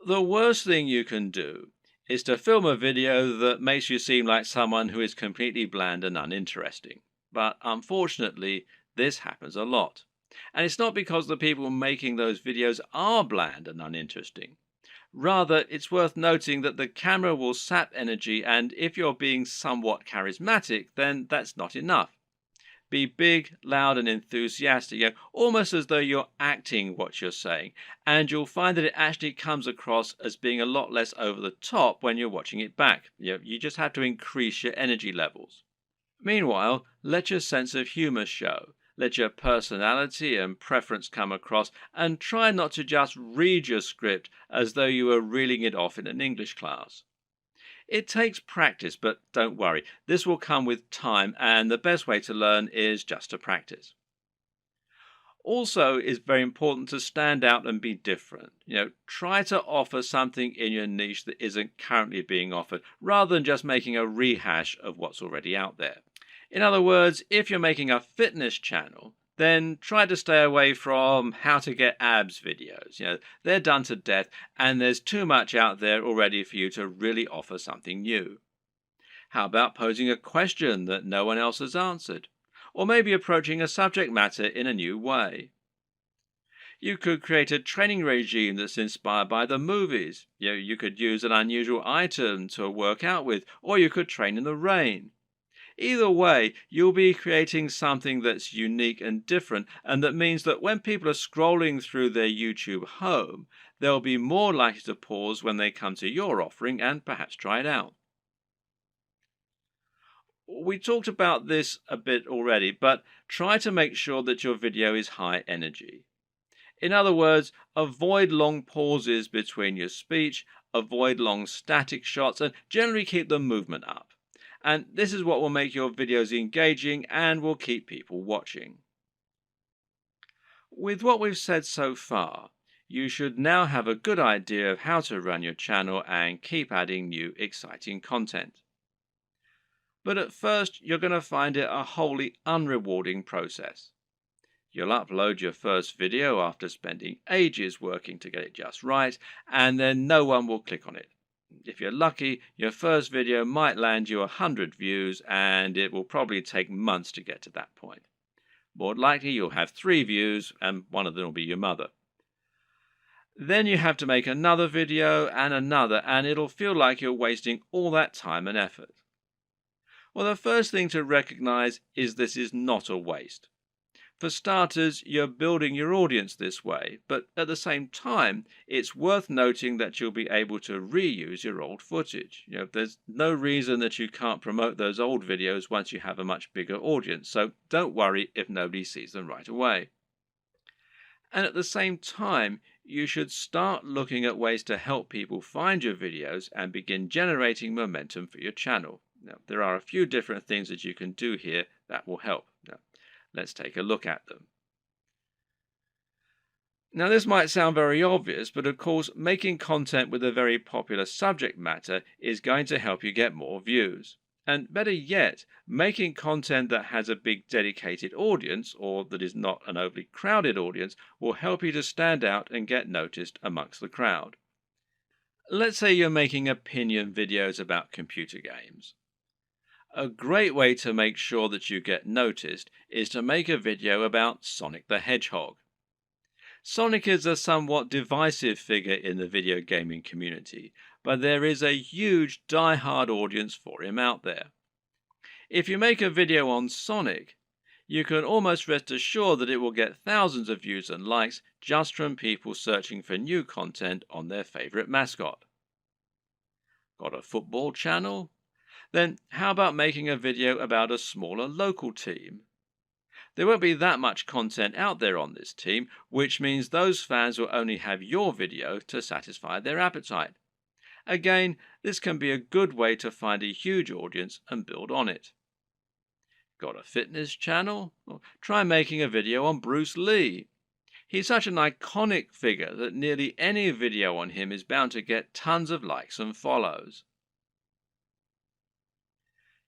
The worst thing you can do is to film a video that makes you seem like someone who is completely bland and uninteresting. But unfortunately, this happens a lot. And it's not because the people making those videos are bland and uninteresting. Rather, it's worth noting that the camera will sap energy, and if you're being somewhat charismatic, then that's not enough. Be big, loud, and enthusiastic, almost as though you're acting what you're saying, and you'll find that it actually comes across as being a lot less over the top when you're watching it back. You just have to increase your energy levels. Meanwhile, let your sense of humor show. Let your personality and preference come across, and try not to just read your script as though you were reeling it off in an English class. It takes practice, but don't worry, this will come with time, and the best way to learn is just to practice. Also, it's very important to stand out and be different. Try to offer something in your niche that isn't currently being offered, rather than just making a rehash of what's already out there. In other words, if you're making a fitness channel, then try to stay away from how to get abs videos. They're done to death, and there's too much out there already for you to really offer something new. How about posing a question that no one else has answered? Or maybe approaching a subject matter in a new way? You could create a training regime that's inspired by the movies. You could use an unusual item to work out with, or you could train in the rain. Either way, you'll be creating something that's unique and different, and that means that when people are scrolling through their YouTube home, they'll be more likely to pause when they come to your offering and perhaps try it out. We talked about this a bit already, but try to make sure that your video is high energy. In other words, avoid long pauses between your speech, avoid long static shots, and generally keep the movement up. And this is what will make your videos engaging and will keep people watching. With what we've said so far, you should now have a good idea of how to run your channel and keep adding new exciting content. But at first, you're going to find it a wholly unrewarding process. You'll upload your first video after spending ages working to get it just right, and then no one will click on it. If you're lucky, your first video might land you 100 views, and it will probably take months to get to that point. More likely, you'll have 3 views, and one of them will be your mother. Then you have to make another video and another, and it'll feel like you're wasting all that time and effort. Well, the first thing to recognize is this is not a waste. For starters, you're building your audience this way, but at the same time, it's worth noting that you'll be able to reuse your old footage. There's no reason that you can't promote those old videos once you have a much bigger audience, so don't worry if nobody sees them right away. And at the same time, you should start looking at ways to help people find your videos and begin generating momentum for your channel. Now, there are a few different things that you can do here that will help. Now, let's take a look at them. Now, this might sound very obvious, but of course, making content with a very popular subject matter is going to help you get more views. And better yet, making content that has a big dedicated audience, or that is not an overly crowded audience, will help you to stand out and get noticed amongst the crowd. Let's say you're making opinion videos about computer games. A great way to make sure that you get noticed is to make a video about Sonic the Hedgehog. Sonic is a somewhat divisive figure in the video gaming community, but there is a huge die-hard audience for him out there. If you make a video on Sonic, you can almost rest assured that it will get thousands of views and likes just from people searching for new content on their favorite mascot. Got a football channel? Then how about making a video about a smaller local team? There won't be that much content out there on this team, which means those fans will only have your video to satisfy their appetite. Again, this can be a good way to find a huge audience and build on it. Got a fitness channel? Well, try making a video on Bruce Lee. He's such an iconic figure that nearly any video on him is bound to get tons of likes and follows.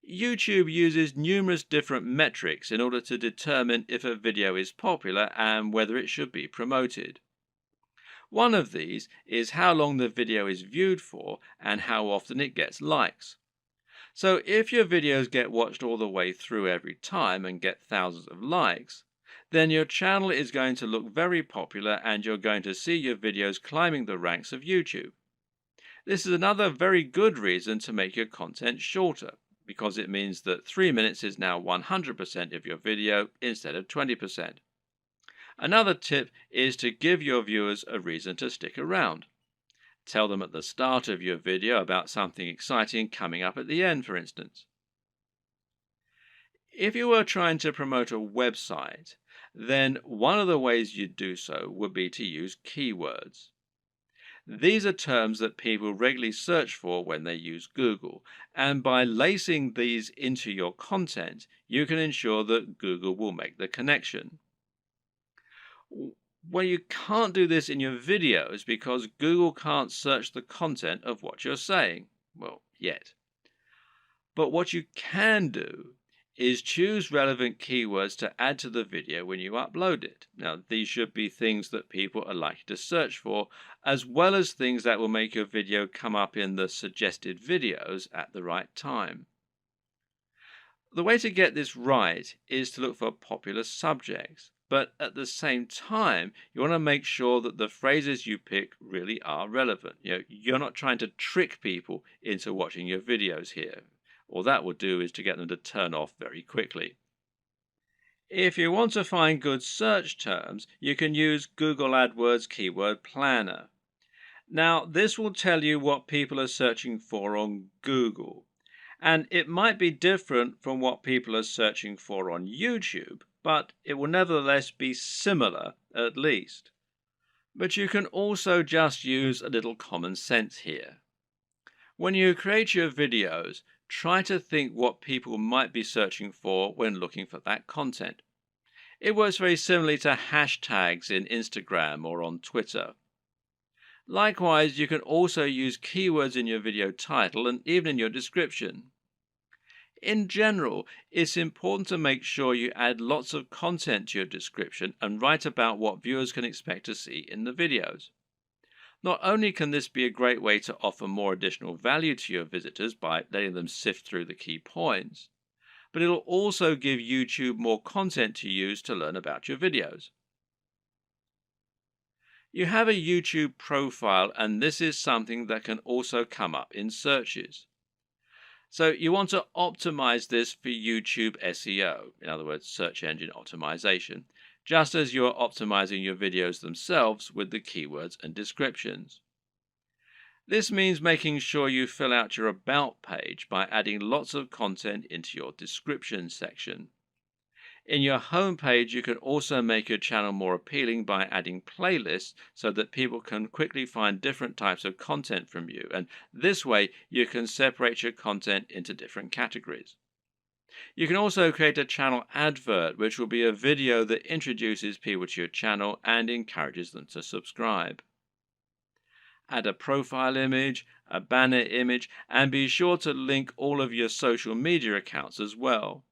YouTube uses numerous different metrics in order to determine if a video is popular and whether it should be promoted. One of these is how long the video is viewed for and how often it gets likes. So if your videos get watched all the way through every time and get thousands of likes, then your channel is going to look very popular and you're going to see your videos climbing the ranks of YouTube. This is another very good reason to make your content shorter, because it means that 3 minutes is now 100% of your video instead of 20%. Another tip is to give your viewers a reason to stick around. Tell them at the start of your video about something exciting coming up at the end, for instance. If you were trying to promote a website, then one of the ways you'd do so would be to use keywords. These are terms that people regularly search for when they use Google, and by lacing these into your content, you can ensure that Google will make the connection. Well, you can't do this in your videos because Google can't search the content of what you're saying. Well, yet. But what you can do is choose relevant keywords to add to the video when you upload it. Now, these should be things that people are likely to search for, as well as things that will make your video come up in the suggested videos at the right time. The way to get this right is to look for popular subjects, but at the same time, you want to make sure that the phrases you pick really are relevant. You're not trying to trick people into watching your videos here. All that will do is to get them to turn off very quickly. If you want to find good search terms, you can use Google AdWords Keyword Planner. Now, this will tell you what people are searching for on Google, and it might be different from what people are searching for on YouTube, but it will nevertheless be similar at least. But you can also just use a little common sense here. When you create your videos, try to think what people might be searching for when looking for that content. It works very similarly to hashtags in Instagram or on Twitter. Likewise, you can also use keywords in your video title and even in your description. In general, it's important to make sure you add lots of content to your description and write about what viewers can expect to see in the videos. Not only can this be a great way to offer more additional value to your visitors by letting them sift through the key points, but it'll also give YouTube more content to use to learn about your videos. You have a YouTube profile, and this is something that can also come up in searches. So you want to optimize this for YouTube SEO, in other words, search engine optimization, just as you're optimizing your videos themselves with the keywords and descriptions. This means making sure you fill out your About page by adding lots of content into your description section. In your home page, you can also make your channel more appealing by adding playlists so that people can quickly find different types of content from you, and this way you can separate your content into different categories. You can also create a channel advert, which will be a video that introduces people to your channel and encourages them to subscribe. Add a profile image, a banner image, and be sure to link all of your social media accounts as well.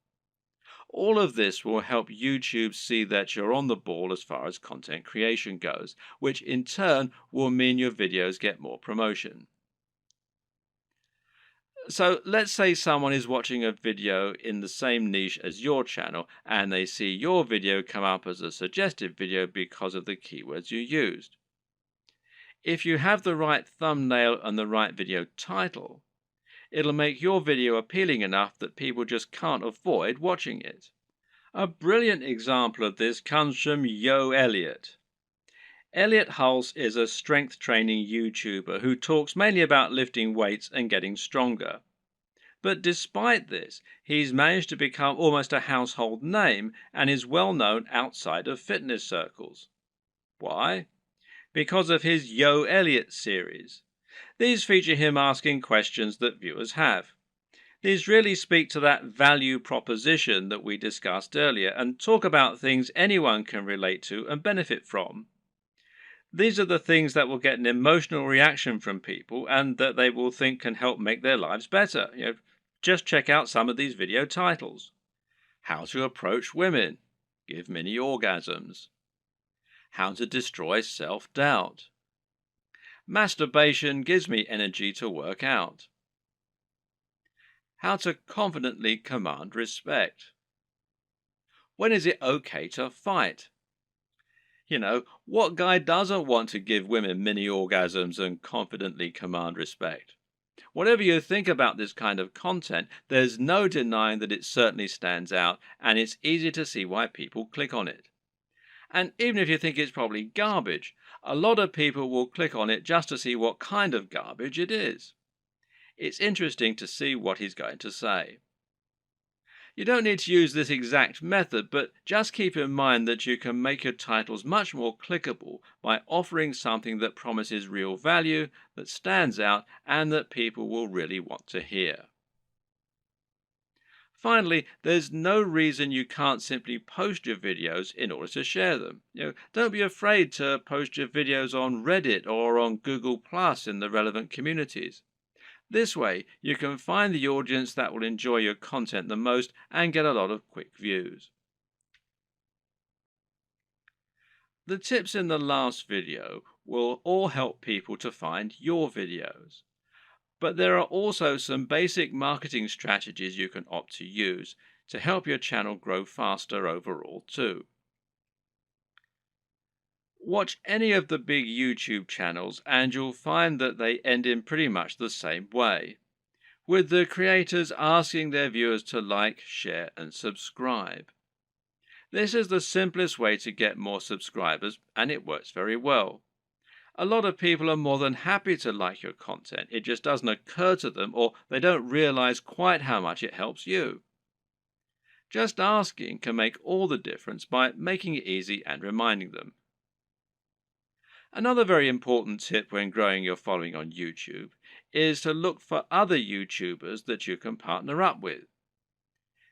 All of this will help YouTube see that you're on the ball as far as content creation goes, which in turn will mean your videos get more promotion. So let's say someone is watching a video in the same niche as your channel and they see your video come up as a suggested video because of the keywords you used. If you have the right thumbnail and the right video title, it'll make your video appealing enough that people just can't avoid watching it. A brilliant example of this comes from Yo Elliott. Elliott Hulse is a strength training YouTuber who talks mainly about lifting weights and getting stronger. But despite this, he's managed to become almost a household name and is well known outside of fitness circles. Why? Because of his Yo Elliott series. These feature him asking questions that viewers have. These really speak to that value proposition that we discussed earlier and talk about things anyone can relate to and benefit from. These are the things that will get an emotional reaction from people and that they will think can help make their lives better. Just check out some of these video titles. How to approach women. Give mini orgasms. How to destroy self-doubt. Masturbation gives me energy to work out. How to confidently command respect. When is it okay to fight? What guy doesn't want to give women mini orgasms and confidently command respect? Whatever you think about this kind of content, there's no denying that it certainly stands out, and it's easy to see why people click on it. And even if you think it's probably garbage, a lot of people will click on it just to see what kind of garbage it is. It's interesting to see what he's going to say. You don't need to use this exact method, but just keep in mind that you can make your titles much more clickable by offering something that promises real value, that stands out, and that people will really want to hear. Finally, there's no reason you can't simply post your videos in order to share them. Don't be afraid to post your videos on Reddit or on Google Plus in the relevant communities. This way, you can find the audience that will enjoy your content the most and get a lot of quick views. The tips in the last video will all help people to find your videos. But there are also some basic marketing strategies you can opt to use to help your channel grow faster overall too. Watch any of the big YouTube channels and you'll find that they end in pretty much the same way. with the creators asking their viewers to like, share, and subscribe. This is the simplest way to get more subscribers, and it works very well. A lot of people are more than happy to like your content. It just doesn't occur to them, or they don't realize quite how much it helps you. Just asking can make all the difference by making it easy and reminding them. Another very important tip when growing your following on YouTube is to look for other YouTubers that you can partner up with.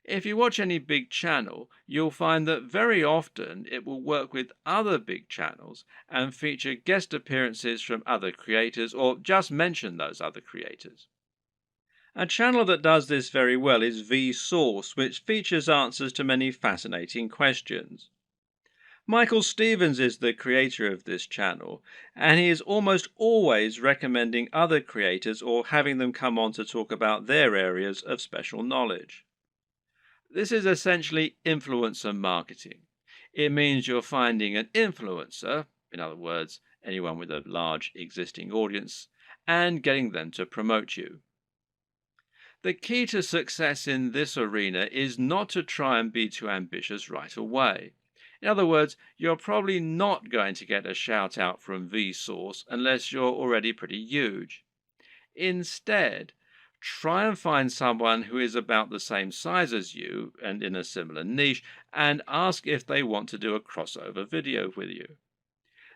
If you watch any big channel, you'll find that very often it will work with other big channels and feature guest appearances from other creators or just mention those other creators. A channel that does this very well is Vsauce, which features answers to many fascinating questions. Michael Stevens is the creator of this channel, and he is almost always recommending other creators or having them come on to talk about their areas of special knowledge. This is essentially influencer marketing. It means you're finding an influencer, in other words, anyone with a large existing audience, and getting them to promote you. The key to success in this arena is not to try and be too ambitious right away. In other words, you're probably not going to get a shout out from Vsauce unless you're already pretty huge. Instead, try and find someone who is about the same size as you and in a similar niche and ask if they want to do a crossover video with you.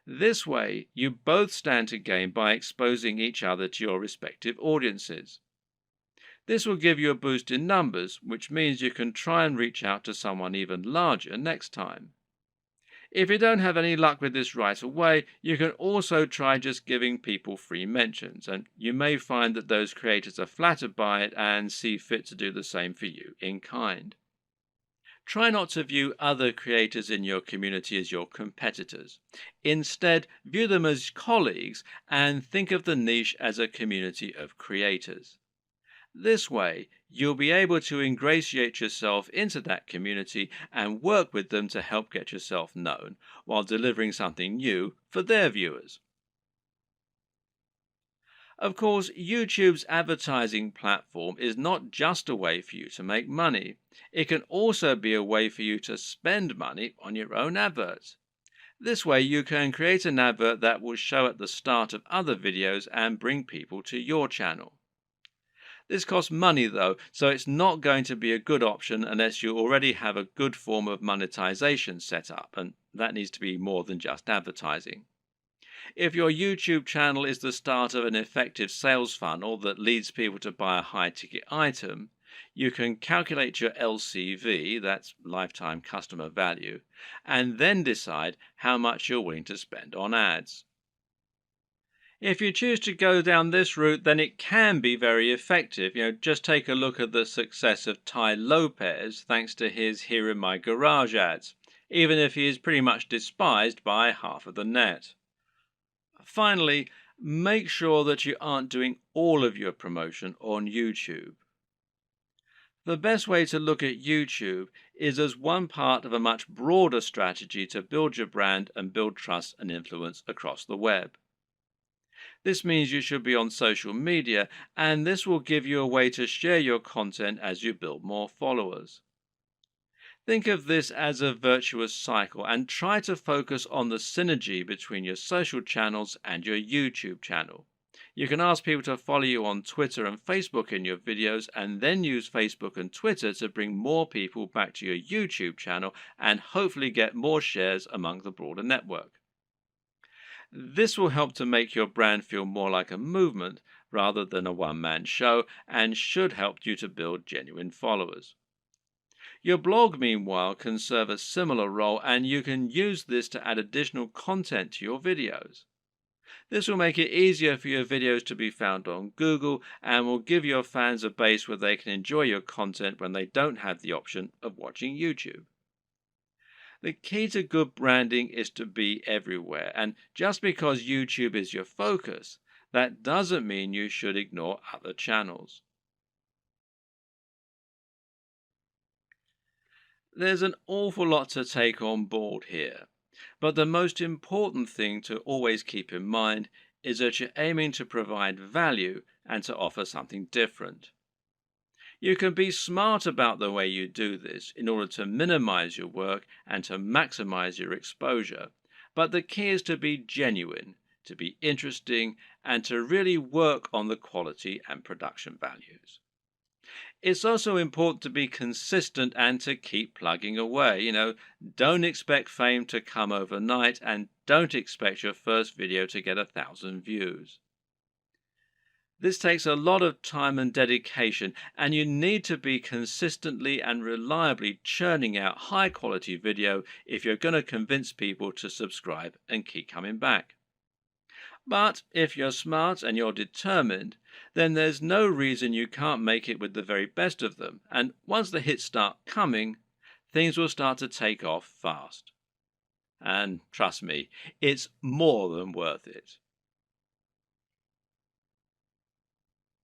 This way, you both stand to gain by exposing each other to your respective audiences. This will give you a boost in numbers, which means you can try and reach out to someone even larger next time. If you don't have any luck with this right away, you can also try just giving people free mentions, and you may find that those creators are flattered by it and see fit to do the same for you in kind. Try not to view other creators in your community as your competitors. Instead, view them as colleagues and think of the niche as a community of creators. This way, you'll be able to ingratiate yourself into that community and work with them to help get yourself known while delivering something new for their viewers. Of course, YouTube's advertising platform is not just a way for you to make money. It can also be a way for you to spend money on your own adverts. This way, you can create an advert that will show at the start of other videos and bring people to your channel. This costs money though, so it's not going to be a good option unless you already have a good form of monetization set up, and that needs to be more than just advertising. If your YouTube channel is the start of an effective sales funnel that leads people to buy a high ticket item, you can calculate your LCV, that's lifetime customer value, and then decide how much you're willing to spend on ads. If you choose to go down this route, then it can be very effective. Just take a look at the success of Tai Lopez thanks to his Here in My Garage ads, even if he is pretty much despised by half of the net. Finally, make sure that you aren't doing all of your promotion on YouTube. The best way to look at YouTube is as one part of a much broader strategy to build your brand and build trust and influence across the web. This means you should be on social media, and this will give you a way to share your content as you build more followers. Think of this as a virtuous cycle and try to focus on the synergy between your social channels and your YouTube channel. You can ask people to follow you on Twitter and Facebook in your videos, and then use Facebook and Twitter to bring more people back to your YouTube channel and hopefully get more shares among the broader network. This will help to make your brand feel more like a movement rather than a one-man show, and should help you to build genuine followers. Your blog, meanwhile, can serve a similar role, and you can use this to add additional content to your videos. This will make it easier for your videos to be found on Google and will give your fans a base where they can enjoy your content when they don't have the option of watching YouTube. The key to good branding is to be everywhere, and just because YouTube is your focus, that doesn't mean you should ignore other channels. There's an awful lot to take on board here, but the most important thing to always keep in mind is that you're aiming to provide value and to offer something different. You can be smart about the way you do this in order to minimize your work and to maximize your exposure. But the key is to be genuine, to be interesting, and to really work on the quality and production values. It's also important to be consistent and to keep plugging away. Don't expect fame to come overnight and don't expect your first video to get 1,000 views. This takes a lot of time and dedication, and you need to be consistently and reliably churning out high quality video if you're going to convince people to subscribe and keep coming back. But if you're smart and you're determined, then there's no reason you can't make it with the very best of them. And once the hits start coming, things will start to take off fast. And trust me, it's more than worth it.